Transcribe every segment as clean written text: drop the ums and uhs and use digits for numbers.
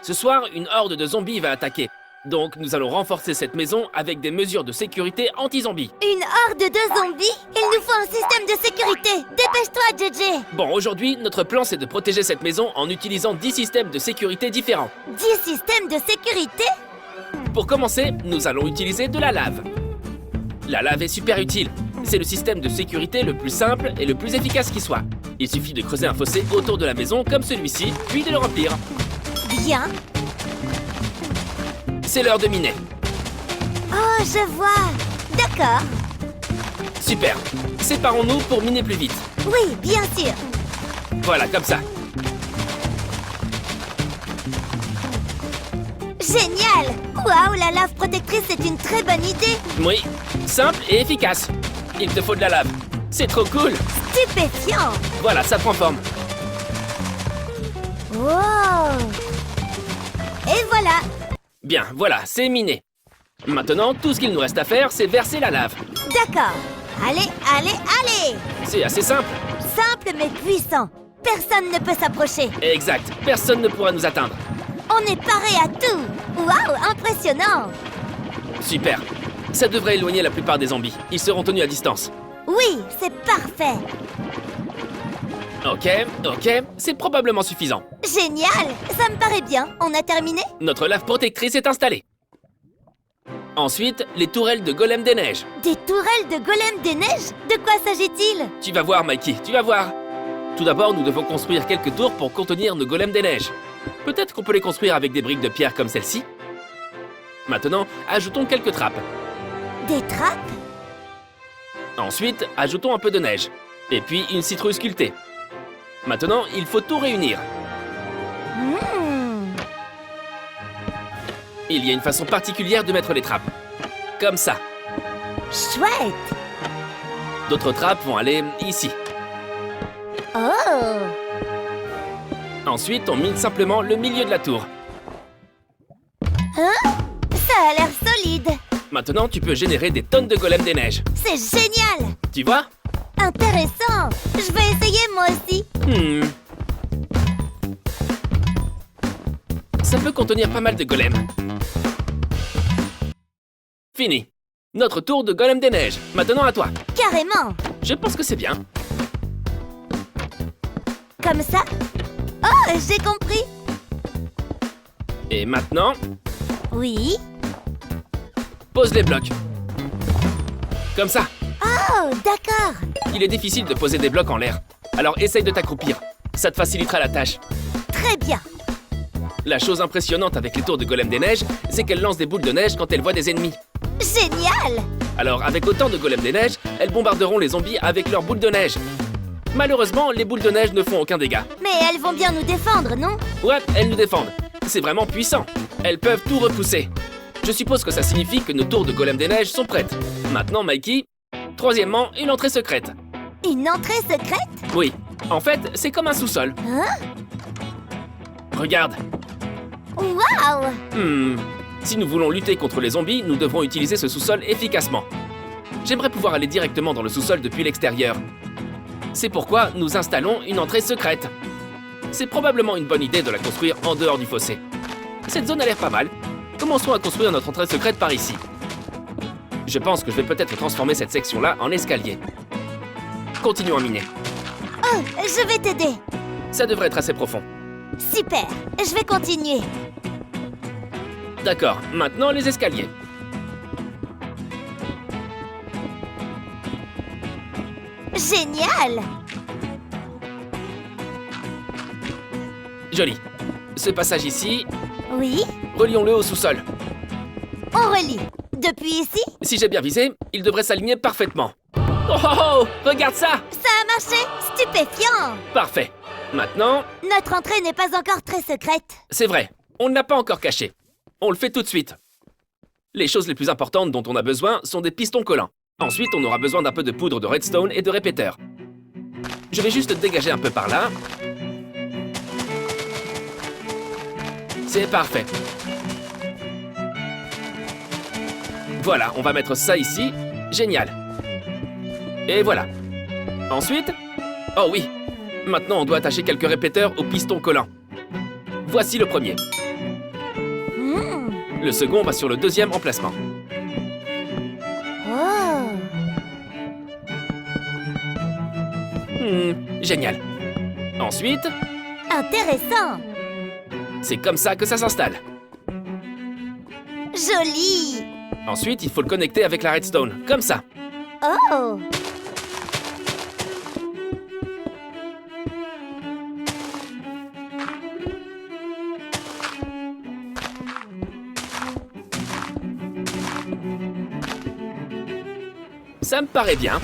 Ce soir, une horde de zombies va attaquer. Donc, nous allons renforcer cette maison avec des mesures de sécurité anti-zombies. Une horde de zombies? Il nous faut un système de sécurité. Dépêche-toi, JJ. Bon, aujourd'hui, notre plan, c'est de protéger cette maison en utilisant 10 systèmes de sécurité différents. 10 systèmes de sécurité? Pour commencer, nous allons utiliser de la lave. La lave est super utile. C'est le système de sécurité le plus simple et le plus efficace qui soit. Il suffit de creuser un fossé autour de la maison comme celui-ci, puis de le remplir. Bien. C'est l'heure de miner. Oh, je vois. D'accord. Super. Séparons-nous pour miner plus vite. Oui, bien sûr. Voilà, comme ça. Génial. Waouh, la lave protectrice est une très bonne idée. Oui, simple et efficace. Il te faut de la lave. C'est trop cool. Stupéfiant. Voilà, ça prend forme. Wow. Et voilà. Bien, voilà, c'est miné. Maintenant, tout ce qu'il nous reste à faire, c'est verser la lave. D'accord. Allez, allez, allez. C'est assez simple. Simple mais puissant. Personne ne peut s'approcher. Exact, personne ne pourra nous atteindre. On est paré à tout. Waouh, impressionnant. Super. Ça devrait éloigner la plupart des zombies. Ils seront tenus à distance. Oui, c'est parfait. Ok, c'est probablement suffisant. Génial. Ça me paraît bien. On a terminé? Notre lave protectrice est installée. Ensuite, les tourelles de golem des neiges. Des tourelles de golem des neiges? De quoi s'agit-il? Tu vas voir, Mikey, tu vas voir. Tout d'abord, nous devons construire quelques tours pour contenir nos golems des neiges. Peut-être qu'on peut les construire avec des briques de pierre comme celle-ci. Maintenant, ajoutons quelques trappes. Des trappes? Ensuite, ajoutons un peu de neige. Et puis une citrouille sculptée. Maintenant, il faut tout réunir. Il y a une façon particulière de mettre les trappes. Comme ça. Chouette. D'autres trappes vont aller ici. Oh. Ensuite, on mine simplement le milieu de la tour. Hein? Ça a l'air solide. Maintenant, tu peux générer des tonnes de golems des neiges. C'est génial. Tu vois? Intéressant. Je vais essayer moi aussi. Ça peut contenir pas mal de golems. Fini. Notre tour de golem des neiges. Maintenant à toi. Carrément. Je pense que c'est bien. Comme ça? Oh, j'ai compris. Et maintenant, Oui. pose les blocs. Comme ça. Oh, d'accord. Il est difficile de poser des blocs en l'air. Alors essaye de t'accroupir. Ça te facilitera la tâche. Très bien. La chose impressionnante avec les tours de golem des neiges, c'est qu'elles lancent des boules de neige quand elles voient des ennemis. Génial. Alors avec autant de golems des neiges, elles bombarderont les zombies avec leurs boules de neige. Malheureusement, les boules de neige ne font aucun dégât. Mais elles vont bien nous défendre, non? Ouais, elles nous défendent. C'est vraiment puissant. Elles peuvent tout repousser. Je suppose que ça signifie que nos tours de golem des neiges sont prêtes. Maintenant, Mikey, troisièmement, une entrée secrète. Une entrée secrète? Oui, en fait, c'est comme un sous-sol. Hein? Regarde. Waouh! Si nous voulons lutter contre les zombies, nous devrons utiliser ce sous-sol efficacement. J'aimerais pouvoir aller directement dans le sous-sol depuis l'extérieur. C'est pourquoi nous installons une entrée secrète. C'est probablement une bonne idée de la construire en dehors du fossé. Cette zone a l'air pas mal. Commençons à construire notre entrée secrète par ici. Je pense que je vais peut-être transformer cette section-là en escalier. Continuons à miner. Oh, je vais t'aider. Ça devrait être assez profond. Super. Je vais continuer. D'accord, maintenant les escaliers. Génial. Joli. Ce passage ici, Oui. relions-le au sous-sol. On relie. Depuis ici? Si j'ai bien visé, il devrait s'aligner parfaitement. Oh oh oh! Regarde ça! Ça a marché. Stupéfiant. Parfait. Maintenant, Notre entrée n'est pas encore très secrète. c'est vrai, on ne l'a pas encore caché. On le fait tout de suite. Les choses les plus importantes dont on a besoin sont des pistons collants. Ensuite, on aura besoin d'un peu de poudre de redstone et de répéteurs. Je vais juste dégager un peu par là. C'est parfait. Voilà, on va mettre ça ici. Génial. Et voilà. Ensuite... Oh oui. Maintenant, on doit attacher quelques répéteurs aux pistons collants. Voici le premier. Le second va sur le deuxième emplacement. Oh. Génial. Ensuite, Intéressant. c'est comme ça que ça s'installe. Joli. Ensuite, il faut le connecter avec la redstone, comme ça. Oh. Ça me paraît bien.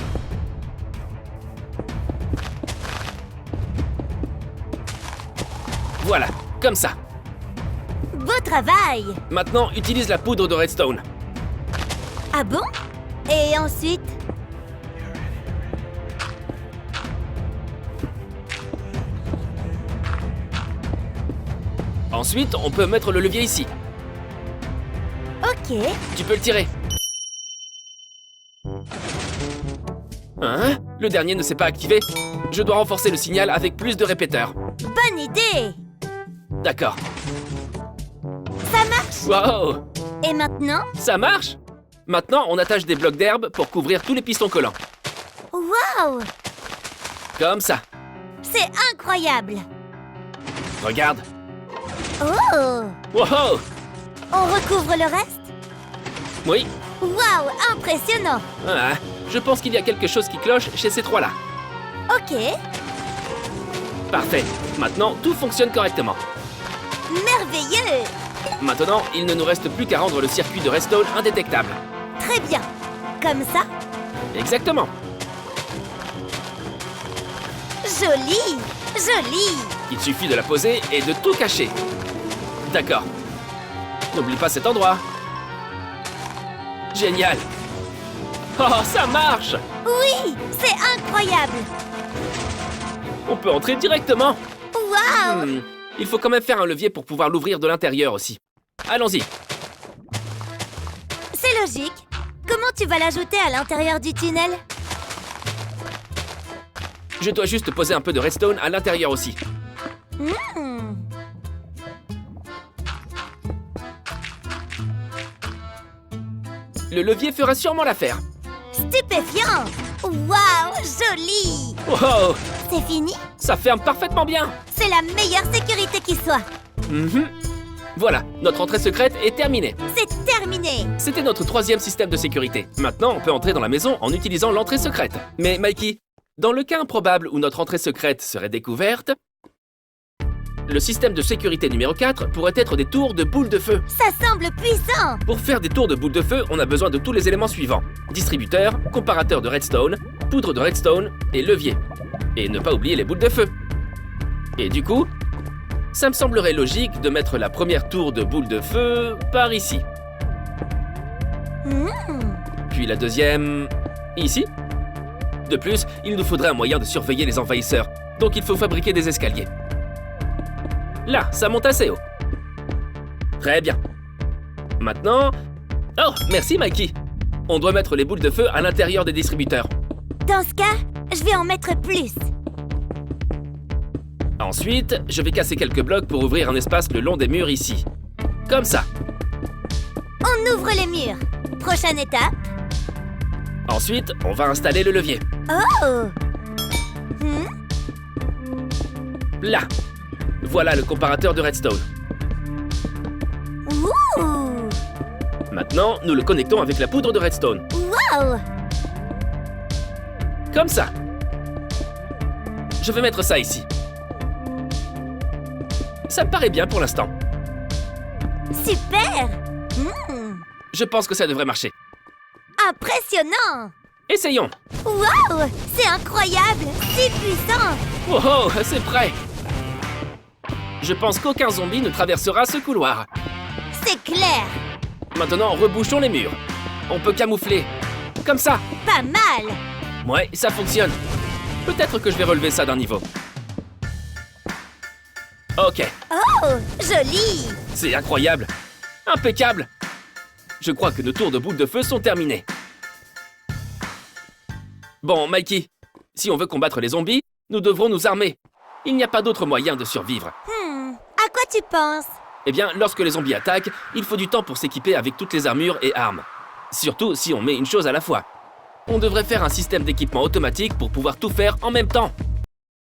Voilà, comme ça. Beau travail. Maintenant, utilise la poudre de redstone. Ah bon? Et ensuite? Ensuite, on peut mettre le levier ici. Ok. Tu peux le tirer. Hein? Le dernier ne s'est pas activé. Je dois renforcer le signal avec plus de répéteurs. Bonne idée. D'accord. Ça marche. Wow! Et maintenant? Ça marche? Maintenant, on attache des blocs d'herbe pour couvrir tous les pistons collants. Waouh. Comme ça. C'est incroyable. Regarde. Oh. Wow! On recouvre le reste? Oui. Waouh, impressionnant. Ah, je pense qu'il y a quelque chose qui cloche chez ces trois-là. Ok. Parfait. Maintenant, tout fonctionne correctement. Merveilleux. Maintenant, il ne nous reste plus qu'à rendre le circuit de redstone indétectable. Très bien. Comme ça? Exactement. Joli. Joli. Il suffit de la poser et de tout cacher. D'accord. N'oublie pas cet endroit. Génial. Oh, ça marche! Oui, c'est incroyable. On peut entrer directement. Waouh. Il faut quand même faire un levier pour pouvoir l'ouvrir de l'intérieur aussi. Allons-y. C'est logique. Comment tu vas l'ajouter à l'intérieur du tunnel? Je dois juste poser un peu de redstone à l'intérieur aussi. Hmm. Le levier fera sûrement l'affaire. Stupéfiant. Waouh, joli. Oh, C'est fini? ça ferme parfaitement bien. C'est la meilleure sécurité qui soit. Voilà, notre entrée secrète est terminée. C'est terminé. C'était notre troisième système de sécurité. Maintenant, on peut entrer dans la maison en utilisant l'entrée secrète. Mais Mikey, dans le cas improbable où notre entrée secrète serait découverte, le système de sécurité numéro 4 pourrait être des tours de boules de feu. Ça semble puissant. Pour faire des tours de boules de feu, on a besoin de tous les éléments suivants. Distributeur, comparateur de redstone, poudre de redstone et levier. Et ne pas oublier les boules de feu. Et du coup, ça me semblerait logique de mettre la première tour de boules de feu par ici. Puis la deuxième... ici. De plus, il nous faudrait un moyen de surveiller les envahisseurs. Donc il faut fabriquer des escaliers. Là, ça monte assez haut. Très bien. Maintenant... Oh, merci Mikey. On doit mettre les boules de feu à l'intérieur des distributeurs. Dans ce cas, je vais en mettre plus. Ensuite, je vais casser quelques blocs pour ouvrir un espace le long des murs ici. Comme ça. On ouvre les murs. Prochaine étape. Ensuite, on va installer le levier. Oh. Là. Voilà le comparateur de redstone. Ouh. Maintenant, nous le connectons avec la poudre de redstone. Wow. Comme ça. Je vais mettre ça ici. Ça me paraît bien pour l'instant. Super. Je pense que ça devrait marcher. Impressionnant. Essayons. Waouh. C'est incroyable. Si puissant. Oh, oh, c'est prêt. Je pense qu'aucun zombie ne traversera ce couloir. C'est clair. Maintenant, rebouchons les murs. On peut camoufler. Comme ça. Pas mal. Ouais, ça fonctionne. Peut-être que je vais relever ça d'un niveau. Ok, Oh, joli. c'est incroyable. Impeccable. Je crois que nos tours de boules de feu sont terminés. Bon, Mikey, si on veut combattre les zombies, nous devrons nous armer. Il n'y a pas d'autre moyen de survivre. À quoi tu penses? Eh bien, lorsque les zombies attaquent, il faut du temps pour s'équiper avec toutes les armures et armes. Surtout si on met une chose à la fois. On devrait faire un système d'équipement automatique pour pouvoir tout faire en même temps.